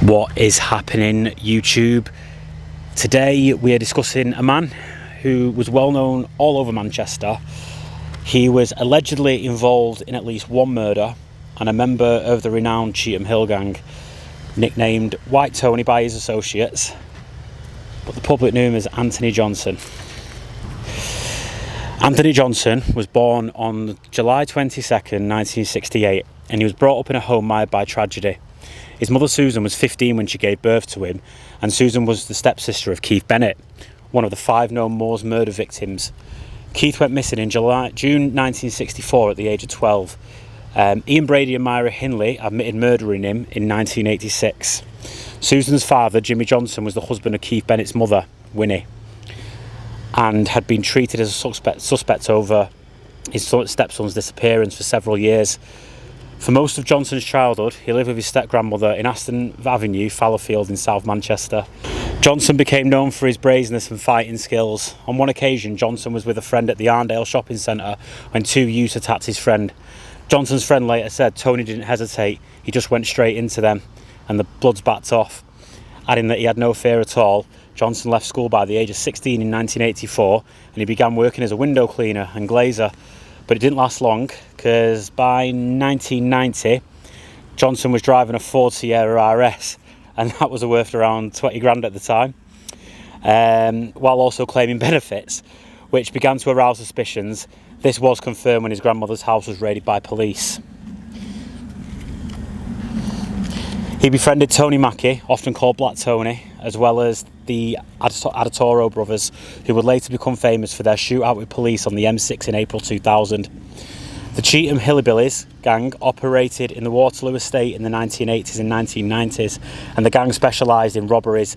What is happening, YouTube? Today we are discussing a man who was well known all over Manchester. He was allegedly involved in at least one murder and a member of the renowned Cheetham Hill gang, nicknamed White Tony by his associates, but the public knew him as Anthony Johnson. Anthony Johnson was born on July 22nd, 1968, and he was brought up in a home marred by tragedy. His mother Susan was 15 when she gave birth to him, and Susan was the stepsister of Keith Bennett, one of the 5 known Moors murder victims. Keith went missing in June 1964 at the age of 12. Ian Brady and Myra Hindley admitted murdering him in 1986. Susan's father, Jimmy Johnson, was the husband of Keith Bennett's mother, Winnie, and had been treated as a suspect over his stepson's disappearance for several years. For most of Johnson's childhood, he lived with his step-grandmother in Aston Avenue, Fallowfield in South Manchester. Johnson became known for his brazenness and fighting skills. On one occasion, Johnson was with a friend at the Arndale shopping centre when 2 youths attacked his friend. Johnson's friend later said Tony didn't hesitate, he just went straight into them and the bloods backed off. Adding that he had no fear at all, Johnson left school by the age of 16 in 1984 and he began working as a window cleaner and glazer. But it didn't last long, because by 1990, Johnson was driving a Ford Sierra RS, and that was worth around 20 grand at the time, while also claiming benefits, which began to arouse suspicions. This was confirmed when his grandmother's house was raided by police. He befriended Tony Mackie, often called Black Tony, as well as the Adetoro brothers, who would later become famous for their shootout with police on the M6 in April 2000. The Cheetham Hillbillies gang operated in the Waterloo estate in the 1980s and 1990s, and the gang specialised in robberies,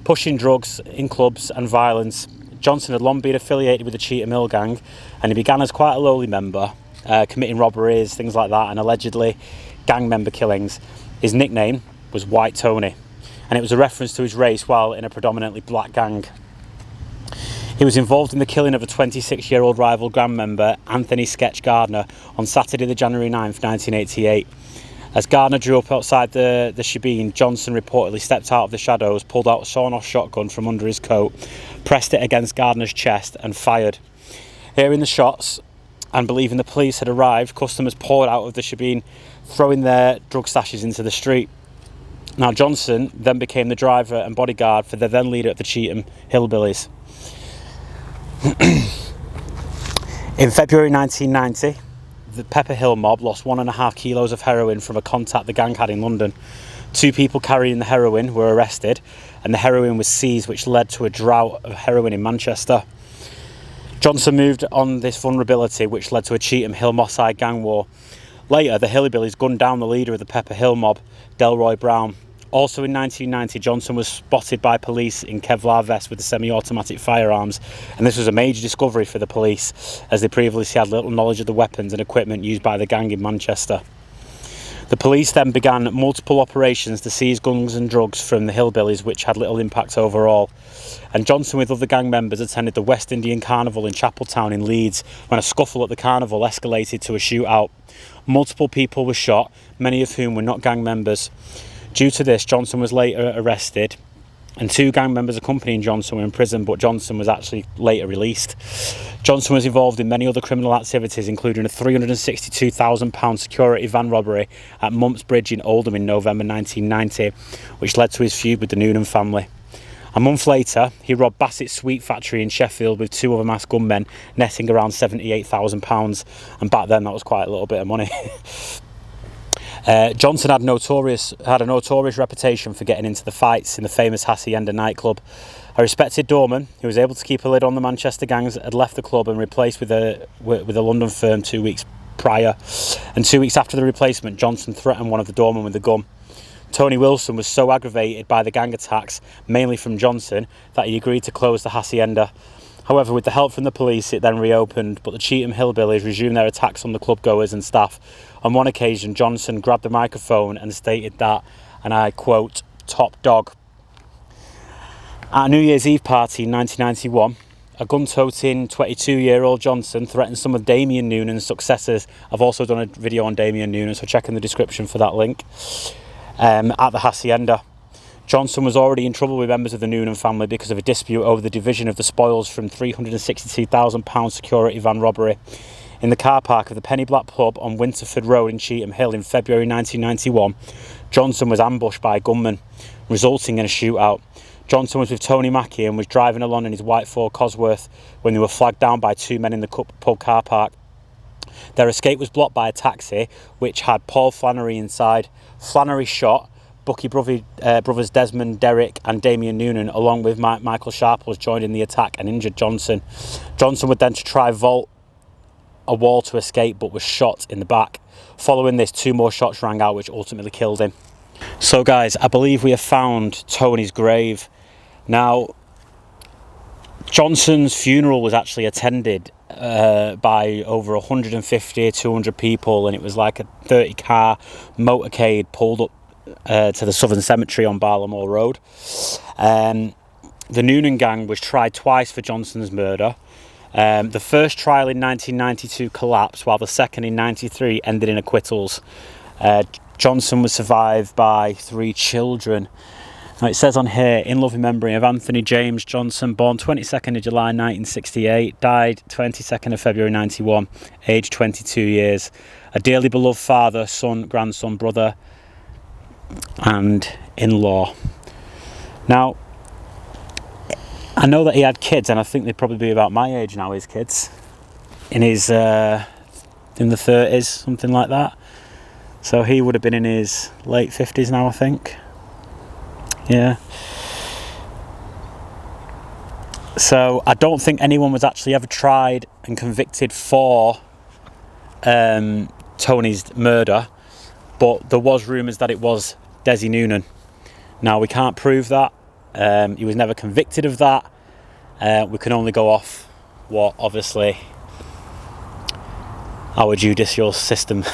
pushing drugs in clubs and violence. Johnson had long been affiliated with the Cheetham Hill gang, and he began as quite a lowly member, committing robberies, things like that, and allegedly gang member killings. His nickname was White Tony, and it was a reference to his race while in a predominantly black gang. He was involved in the killing of a 26-year-old rival gang member, Anthony Sketch Gardner, on Saturday the January 9th, 1988. As Gardner drew up outside the shebeen, Johnson reportedly stepped out of the shadows, pulled out a sawn-off shotgun from under his coat, pressed it against Gardner's chest and fired. Hearing the shots and believing the police had arrived, customers poured out of the shebeen, throwing their drug stashes into the street. Now, Johnson then became the driver and bodyguard for the then leader of the Cheetham Hillbillies. In February 1990, the Pepper Hill mob lost 1.5 kilos of heroin from a contact the gang had in London. 2 people carrying the heroin were arrested, and the heroin was seized, which led to a drought of heroin in Manchester. Johnson moved on this vulnerability, which led to a Cheetham Hill Moss Side gang war. Later, the Hillbillies gunned down the leader of the Pepper Hill mob, Delroy Brown. Also in 1990, Johnson was spotted by police in Kevlar vests with the semi-automatic firearms, and this was a major discovery for the police, as they previously had little knowledge of the weapons and equipment used by the gang in Manchester. The police then began multiple operations to seize guns and drugs from the Hillbillies, which had little impact overall. And Johnson, with other gang members, attended the West Indian Carnival in Chapeltown in Leeds when a scuffle at the carnival escalated to a shootout. Multiple people were shot, many of whom were not gang members. Due to this, Johnson was later arrested, and 2 gang members accompanying Johnson were in prison, but Johnson was actually later released. Johnson was involved in many other criminal activities, including a £362,000 security van robbery at Mumps Bridge in Oldham in November 1990, which led to his feud with the Noonan family. A month later, he robbed Bassett's Sweet Factory in Sheffield with 2 other masked gunmen, netting around £78,000, and back then that was quite a little bit of money. Johnson had a notorious reputation for getting into the fights in the famous Hacienda nightclub. A respected doorman who was able to keep a lid on the Manchester gangs had left the club and replaced with a London firm 2 weeks prior, and 2 weeks after the replacement, Johnson threatened one of the doormen with a gun. Tony Wilson was so aggravated by the gang attacks, mainly from Johnson, that he agreed to close the Hacienda. However, with the help from the police, it then reopened, but the Cheetham Hillbillies resumed their attacks on the club goers and staff. On one occasion, Johnson grabbed the microphone and stated that, and I quote, "top dog." At a New Year's Eve party in 1991, a gun-toting 22-year-old Johnson threatened some of Desmond Noonan's successors. I've also done a video on Desmond Noonan, so check in the description for that link. At the Hacienda. Johnson was already in trouble with members of the Noonan family because of a dispute over the division of the spoils from £362,000 security van robbery in the car park of the Penny Black pub on Winterford Road in Cheetham Hill in February 1991. Johnson was ambushed by a gunman, resulting in a shootout. Johnson was with Tony Mackie and was driving along in his white Ford Cosworth when they were flagged down by two men in the pub car park. Their escape was blocked by a taxi which had Paul Flannery inside. Flannery shot Bucky brothers Desmond, Derek and Damien Noonan, along with Michael Sharples, joined in the attack and injured Johnson. Johnson would then try vault a wall to escape but was shot in the back. Following this, two more shots rang out which ultimately killed him. So guys, I believe we have found Tony's grave. Now, Johnson's funeral was actually attended by over 150, 200 people, and it was like a 30-car motorcade pulled up to the Southern Cemetery on Barlamore Road. The Noonan gang was tried twice for Johnson's murder. The first trial in 1992 collapsed, while the second in 93 ended in acquittals. Johnson was survived by 3 children. Now it says on here, in loving memory of Anthony James Johnson, born 22nd of July 1968, died 22nd of February 91, aged 22 years. A dearly beloved father, son, grandson, brother and in-law. Now, I know that he had kids, and I think they'd probably be about my age now, his kids. In the 30s, something like that. So he would have been in his late 50s now, I think. Yeah. So I don't think anyone was actually ever tried and convicted for Tony's murder, but there was rumours that it was Desi Noonan. Now we can't prove that. He was never convicted of that. We can only go off what obviously our judicial system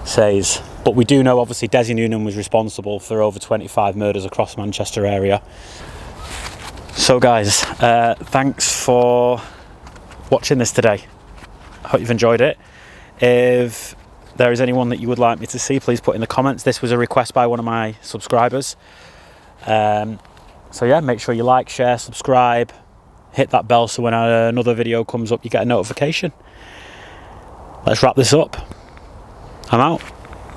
says. But we do know obviously Desi Noonan was responsible for over 25 murders across Manchester area. So guys, thanks for watching this today. I hope you've enjoyed it. If there is anyone that you would like me to see, please put in the comments. This was a request by one of my subscribers. So yeah, make sure you like, share, subscribe, hit that bell so when another video comes up you get a notification. Let's wrap this up. I'm out.